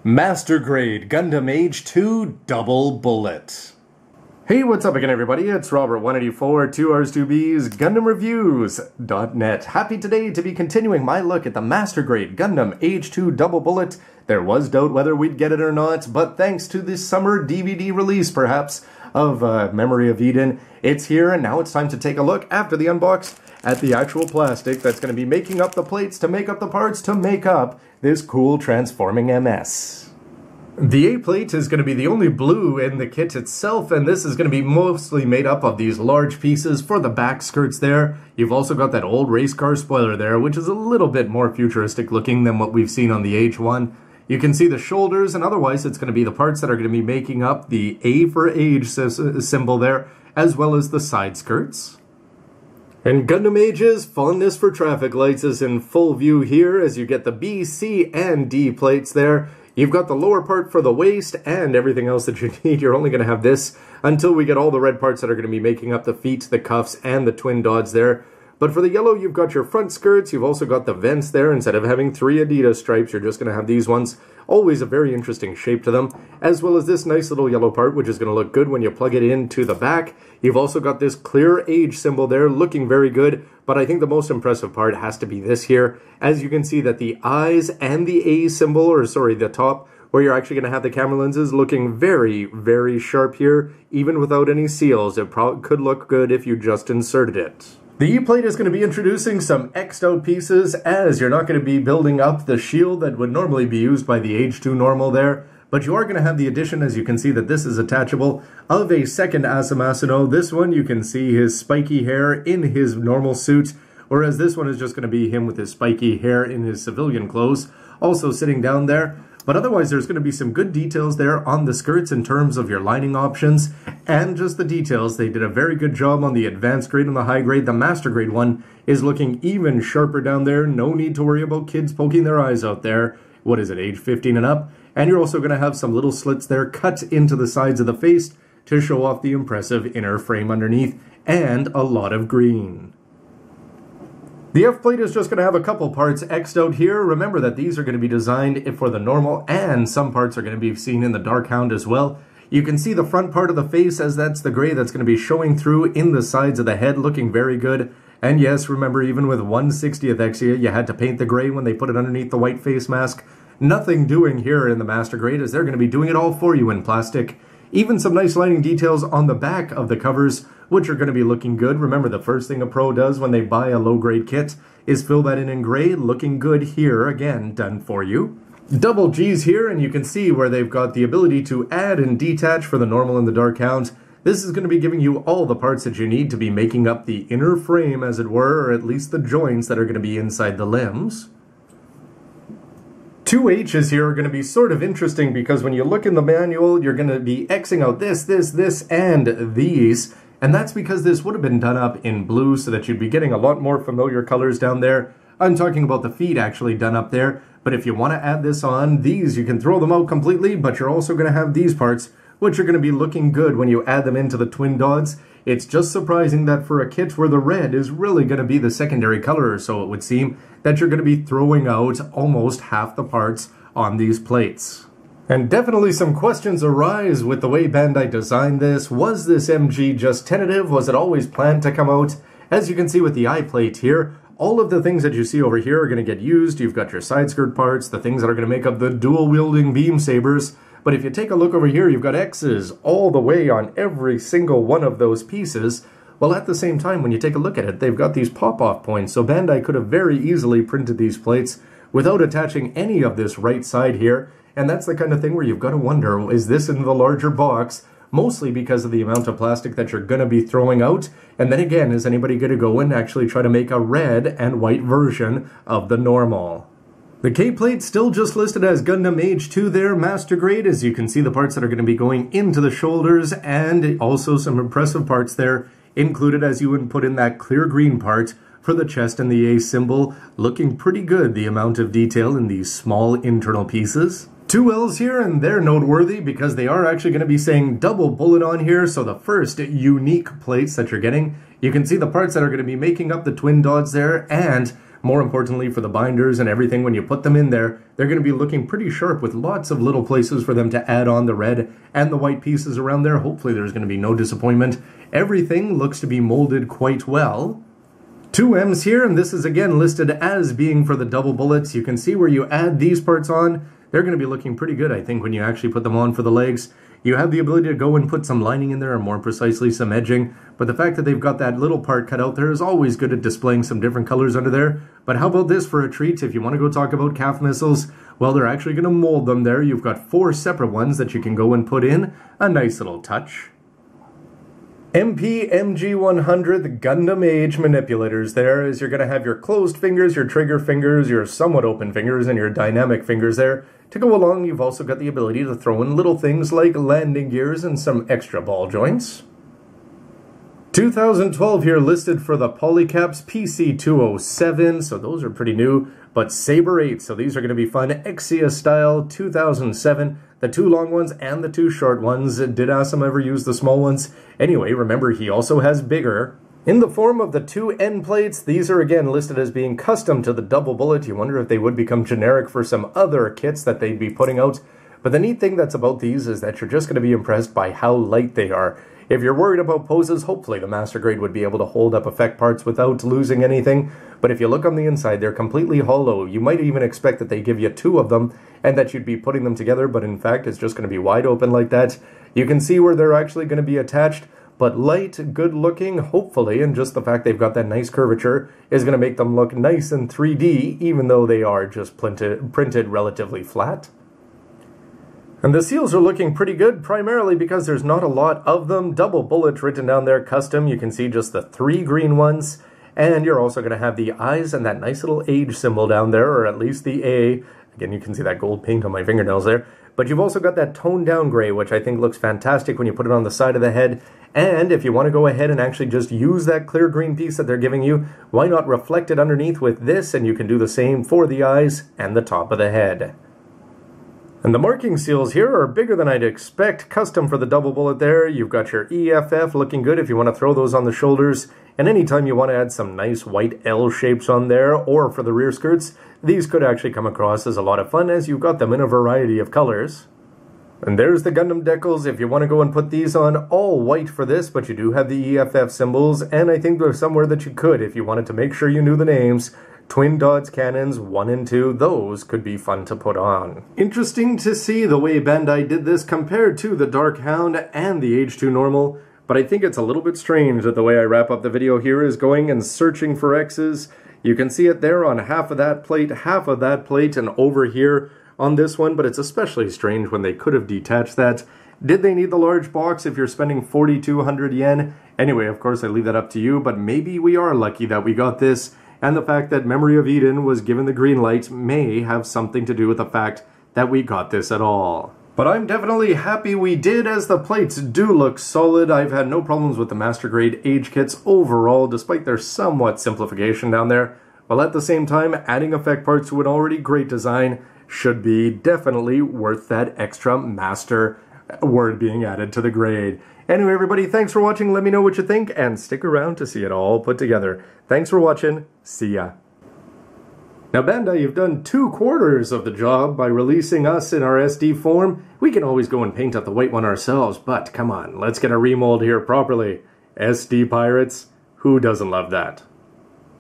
Master Grade Gundam Age 2 Double Bullet. Hey, what's up again, everybody? It's Robert184, 2Rs2Bs, GundamReviews.net. Happy today to be continuing my look at the Master Grade Gundam Age 2 Double Bullet. There was doubt whether we'd get it or not, but thanks to this summer DVD release, perhaps, of Memory of Eden, it's here, and now it's time to take a look, after the unbox, at the actual plastic that's going to be making up the plates to make up the parts to make up this cool transforming MS. The A plate is going to be the only blue in the kit itself, and this is going to be mostly made up of these large pieces for the back skirts there. You've also got that old race car spoiler there, which is a little bit more futuristic looking than what we've seen on the Age-1. You can see the shoulders, and otherwise it's going to be the parts that are going to be making up the A for Age symbol there, as well as the side skirts. And Gundam Age's fondness for traffic lights is in full view here as you get the B, C, and D plates there. You've got the lower part for the waist and everything else that you need. You're only going to have this until we get all the red parts that are going to be making up the feet, the cuffs, and the twin dods there. But for the yellow, you've got your front skirts. You've also got the vents there. Instead of having 3 Adidas stripes, you're just going to have these ones. Always a very interesting shape to them. As well as this nice little yellow part, which is going to look good when you plug it into the back. You've also got this clear Age symbol there, looking very good. But I think the most impressive part has to be this here. As you can see that the eyes and the A symbol, or sorry, the top, where you're actually going to have the camera lenses looking very, very sharp here, even without any seals. It could look good if you just inserted it. The E-plate is going to be introducing some X'd out pieces, as you're not going to be building up the shield that would normally be used by the Age-2 normal there, but you are going to have the addition, as you can see that this is attachable, of a second Asemu Asuno. This one you can see his spiky hair in his normal suit, whereas this one is just going to be him with his spiky hair in his civilian clothes, also sitting down there. But otherwise, there's going to be some good details there on the skirts in terms of your lining options and just the details. They did a very good job on the advanced grade and the high grade. The master grade one is looking even sharper down there. No need to worry about kids poking their eyes out there. What is it, age 15 and up? And you're also going to have some little slits there cut into the sides of the face to show off the impressive inner frame underneath and a lot of green. The F-plate is just going to have a couple parts X'd out here. Remember that these are going to be designed for the normal, and some parts are going to be seen in the Dark Hound as well. You can see the front part of the face, as that's the gray that's going to be showing through in the sides of the head, looking very good. And yes, remember, even with 1/60th Exia, you had to paint the gray when they put it underneath the white face mask. Nothing doing here in the Master Grade, as they're going to be doing it all for you in plastic. Even some nice lighting details on the back of the covers, which are going to be looking good. Remember, the first thing a pro does when they buy a low-grade kit is fill that in gray, looking good here, again, done for you. Double G's here, and you can see where they've got the ability to add and detach for the normal and the Dark Hound. This is going to be giving you all the parts that you need to be making up the inner frame, as it were, or at least the joints that are going to be inside the limbs. 2 H's here are going to be sort of interesting because when you look in the manual, you're going to be Xing out this, and these. And that's because this would have been done up in blue so that you'd be getting a lot more familiar colors down there. I'm talking about the feet actually done up there. But if you want to add this on, these, you can throw them out completely, but you're also going to have these parts, which are going to be looking good when you add them into the twin dods. It's just surprising that for a kit where the red is really going to be the secondary color, or so it would seem, that you're going to be throwing out almost half the parts on these plates. And definitely some questions arise with the way Bandai designed this. Was this MG just tentative? Was it always planned to come out? As you can see with the eye plate here, all of the things that you see over here are going to get used. You've got your side skirt parts, the things that are going to make up the dual-wielding beam sabers. But if you take a look over here, you've got X's all the way on every single one of those pieces. Well, at the same time, when you take a look at it, they've got these pop-off points, so Bandai could have very easily printed these plates without attaching any of this right side here, and that's the kind of thing where you've got to wonder, is this in the larger box, mostly because of the amount of plastic that you're going to be throwing out, and then again, is anybody going to go and actually try to make a red and white version of the normal? The K-plate still just listed as Gundam Age 2 there, Master Grade, as you can see the parts that are going to be going into the shoulders, and also some impressive parts there included as you would put in that clear green part for the chest and the A symbol. Looking pretty good, the amount of detail in these small internal pieces. 2 L's here, and they're noteworthy because they are actually going to be saying double bullet on here, so the first unique plates that you're getting, you can see the parts that are going to be making up the twin dods there, and More importantly, for the binders and everything, when you put them in there, they're going to be looking pretty sharp with lots of little places for them to add on the red and the white pieces around there. Hopefully there's going to be no disappointment. Everything looks to be molded quite well. 2 M's here, and this is again listed as being for the double bullets. You can see where you add these parts on. They're going to be looking pretty good, I think, when you actually put them on for the legs. You have the ability to go and put some lining in there, or more precisely, some edging. But the fact that they've got that little part cut out there is always good at displaying some different colors under there. But how about this for a treat? If you want to go talk about calf missiles, well, they're actually going to mold them there. You've got 4 separate ones that you can go and put in. A nice little touch. MP MG100, the Gundam Age manipulators there, is you're going to have your closed fingers, your trigger fingers, your somewhat open fingers, and your dynamic fingers there. To go along, you've also got the ability to throw in little things like landing gears and some extra ball joints. 2012 here listed for the Polycaps PC207, so those are pretty new, but Saber 8, so these are going to be fun. Exia style 2007, the 2 long ones and the 2 short ones. Did Asem ever use the small ones? Anyway, remember he also has bigger. In the form of the 2 end plates, these are again listed as being custom to the double bullet. You wonder if they would become generic for some other kits that they'd be putting out. But the neat thing that's about these is that you're just going to be impressed by how light they are. If you're worried about poses, hopefully the Master Grade would be able to hold up effect parts without losing anything. But if you look on the inside, they're completely hollow. You might even expect that they give you 2 of them and that you'd be putting them together, but in fact it's just going to be wide open like that. You can see where they're actually going to be attached, but light, good looking, hopefully, and just the fact they've got that nice curvature is going to make them look nice in 3D, even though they are just printed relatively flat. And the seals are looking pretty good, primarily because there's not a lot of them. Double bullet written down there, custom. You can see just the 3 green ones. And you're also going to have the eyes and that nice little age symbol down there, or at least the A. Again, you can see that gold paint on my fingernails there. But you've also got that toned down gray, which I think looks fantastic when you put it on the side of the head. And if you want to go ahead and actually just use that clear green piece that they're giving you, why not reflect it underneath with this, and you can do the same for the eyes and the top of the head. And the marking seals here are bigger than I'd expect. Custom for the double bullet there. You've got your EFF looking good if you want to throw those on the shoulders. And anytime you want to add some nice white L shapes on there, or for the rear skirts, these could actually come across as a lot of fun, as you've got them in a variety of colors. And there's the Gundam decals. If you want to go and put these on, all white for this, but you do have the EFF symbols, and I think there's somewhere that you could, if you wanted to make sure you knew the names. Twin Dodge cannons 1 and 2, those could be fun to put on. Interesting to see the way Bandai did this compared to the Dark Hound and the Age-2 normal, but I think it's a little bit strange that the way I wrap up the video here is going and searching for X's. You can see it there on half of that plate, and over here on this one, but it's especially strange when they could have detached that. Did they need the large box if you're spending 4,200 yen? Anyway, of course, I leave that up to you, but maybe we are lucky that we got this. And the fact that Memory of Eden was given the green light may have something to do with the fact that we got this at all. But I'm definitely happy we did, as the plates do look solid. I've had no problems with the Master Grade Age kits overall, despite their somewhat simplification down there. While at the same time, adding effect parts to an already great design should be definitely worth that extra Master word being added to the grade. Anyway, everybody, thanks for watching. Let me know what you think, and stick around to see it all put together. Thanks for watching. See ya. Now, Bandai, you've done 2/4 of the job by releasing us in our SD form. We can always go and paint up the white one ourselves, but come on, let's get a remold here properly. SD pirates, who doesn't love that?